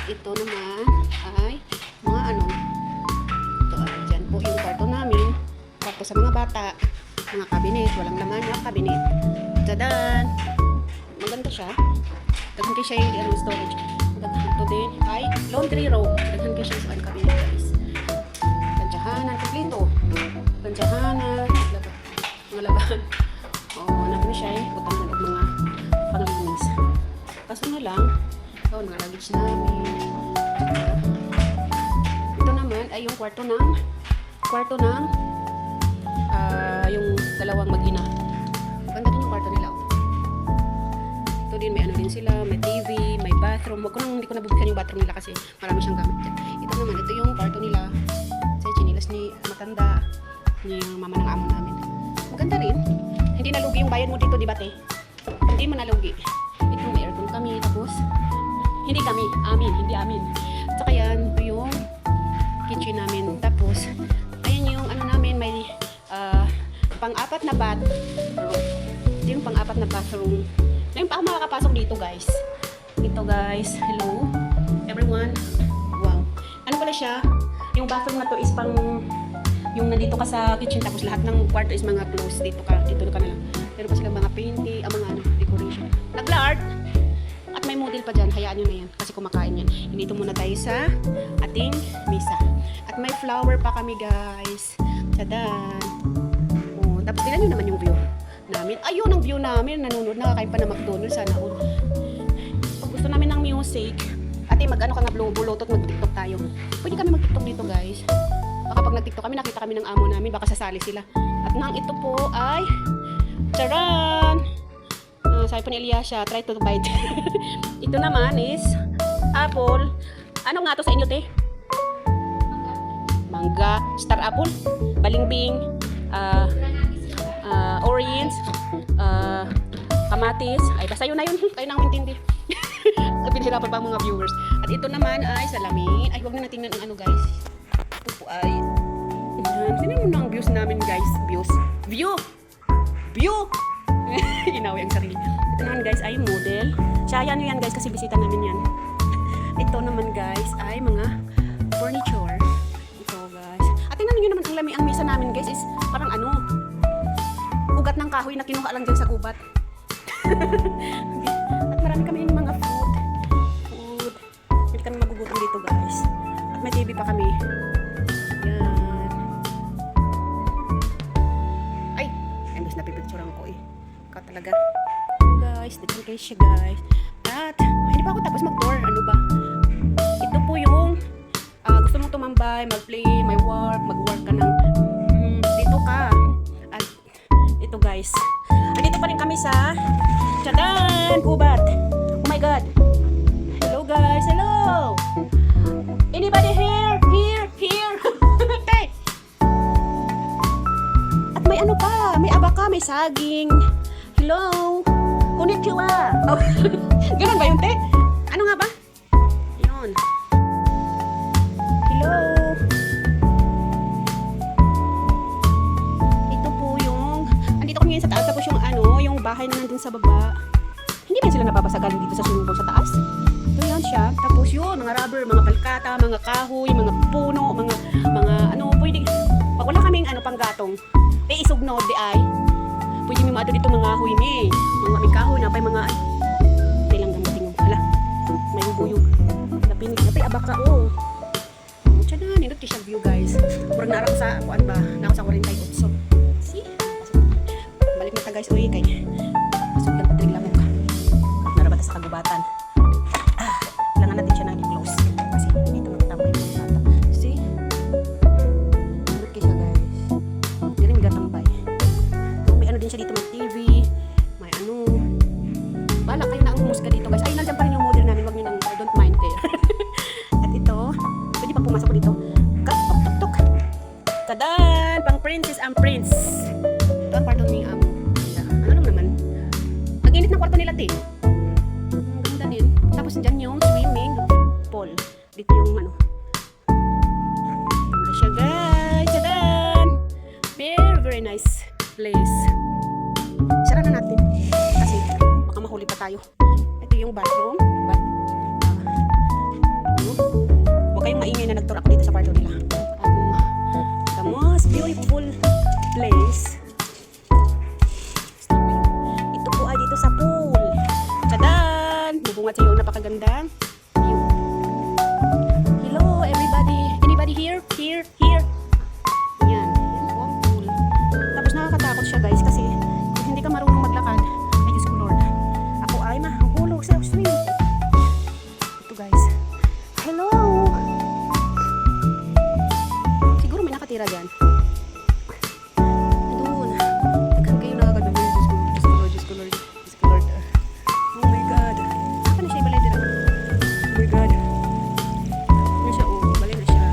ito naman ay mga ano. Ito, dyan po yung kwarto namin. Kwarto sa mga bata. Mga cabinet. Walang laman yung cabinet. Tadan! Maganda siya. Daghan kayo siya yung ano, storage. Ito din ay laundry room. Daghan kayo siya sa cabinet guys. Tansyahanan. Kumplito. Tansyahanan. Mga laban. Oo, namin siya eh. Butang na mga panglinis. Kaso na lang, ito, mga luggage namin. Ito naman ay yung kwarto ng yung dalawang mag-ina. Ganda din yung kwarto nila. Ito din, may ano din sila, may TV, may bathroom. Hindi ko nabubuksan yung bathroom nila kasi marami siyang gamit dyan. Ito naman, ito yung kwarto nila. Sa chinilas ni matanda, ni mama ng amo namin. Maganda rin. Hindi nalugi yung bayad mo dito, di ba te? Hindi mo nalugi. Ito may aircon kami, tapos hindi amin. Saka yan, ito yung kitchen namin. Tapos, ayan yung ano namin, may pang-apat na bathroom. Ito yung pang-apat na bathroom. Ngayon pa ako makakapasok dito, guys. Ito, guys. Hello, everyone. Wow. Ano pala siya? Yung bathroom na to is pang yung nandito ka sa kitchen, tapos lahat ng kwarto is mga close. Dito ka na lang. Pero pa silang mga painting, mga ano, decoration. Nag-art! At may model pa dyan, hayaan nyo na yan. Kasi kumakain yan. Dito muna tayo sa ating mesa. At may flower pa kami, guys. Tadan! Oh, tapos tingnan nyo naman yung view namin. Ayun ang view namin. Nanonood, nakakain pa na McDonald's. Sana all. Pag gusto namin ng music, ate mag-ano ka nga, bluetooth, mag-tiktok tayo. Pwede kami mag-tiktok dito, guys. Baka pag nag-tiktok kami, nakita kami ng amo namin, baka sasali sila. At nang ito po ay charan! Sabi po ni Eliasha, try to bite. Ito naman is apple. Ano nga to sa inyo, te? Mangga, star apple, balimbing, orange, kamatis. Ay, basta yun na yun. Kayo nang intindi. Pinahirapan pa ang mga viewers. At ito naman ay salamin. Ay, huwag na natin ang ano, guys. Ito po ay sino mo na ang views namin, guys? View! Inawi ang sarili. Ito naman, guys, ay model. Siya yan guys, kasi bisita namin yan. Ito naman, guys, ay mga furniture. Ito, guys. At tingnan nyo naman ang lami. Ang mesa namin, guys, is parang ano, ugat ng kahoy na kinuha lang dyan sa gubat. At marami kami yung mga food. Hindi kami magugutom dito, guys. At may TV pa kami. Yan. Ay, imbes na pipicturean ko eh. Ikaw talaga. Guys, dito kayo siya, guys. At, hindi pa ako tapos mag-tour. Ano ba? Ito po yung gusto mong tumambay, mag-play, mag-work ka ng dito ka. At, ito guys. Andito pa rin kami sa Chadan! Gubat! Oh my God! Hello guys! Hello! Anybody here? Here! Okay! At may ano pa? May abaka, may saging. Hello! Konnichiwa! Oh, ganun ba yun, te? Ano nga ba? Yun. Hello! Ito po yung andito kami ngayon sa taas, tapos yung ano, yung bahay na nandun sa baba. Hindi ba sila nababasagan dito sa swimming pool sa taas? Ito yan siya. Tapos yun, mga rubber, mga palkata, mga kahoy, mga puno, mga ano, pwede. Pag wala kaming ano, panggatong, isugno, di ay. Pwede may maado dito mga huy, mga kahoy na, mga lang gamitin yung, hala, may buyog. Napay abaka, oh. Tiyan na, nindot siya view, guys. Murag na ako sa, kuan ba, na ako sa 48. See? Balik na ta, guys, uy, kay pasok lang patring lamok. Narabata sa kagubatan. Kailangan natin siya nang i-close. Kasi dito nagtambay yung mga bata. See? Nindot siya, guys. Hindi rin may gatambay. May ano din siya dito, may TV, may ano. Bahala kayo na ang humusga dito, guys. Ay, nandiyan pa rin yung model namin. Wag nyo nang, I don't mind there. At ito, pwede pa pumasok ko dito. Tuk. Tadan! Pang princess ang prince. Ito ang kwarto ng amo. Ano lang naman. Nag-init ng kwarto nila, te. Ang ganda din. Tapos dyan yung swimming pool. Dito yung ano. Ganda siya, guys. Tadan! Very nice place. Sara na natin. Kasi baka mahuli pa tayo. Ito yung bathroom. napakagandang view. Hello everybody. Anybody here? Here? Here? Yan. Yan po ang pool. Tapos nakakatakot siya guys kasi kung hindi ka marunong maglakad, ay Diyos ko Lord. Ako ay mahulog sa swimming pool. Ito guys. Hello! Siguro may nakatira dyan. Doon. Naghan kayo nakakagabi. Diyos ko, Diyos ko Lord, Diyos ko Lord, Diyos ko Lord. Oh my God. Saan na siya ibalay dira? Oh my God. Ano siya? Oh, balay na siya.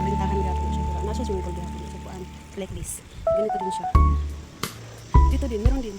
Rintahan gapon na siya. Nasa swimming pool gapon. So, like this. Ganito din siya. Dito din, meron din.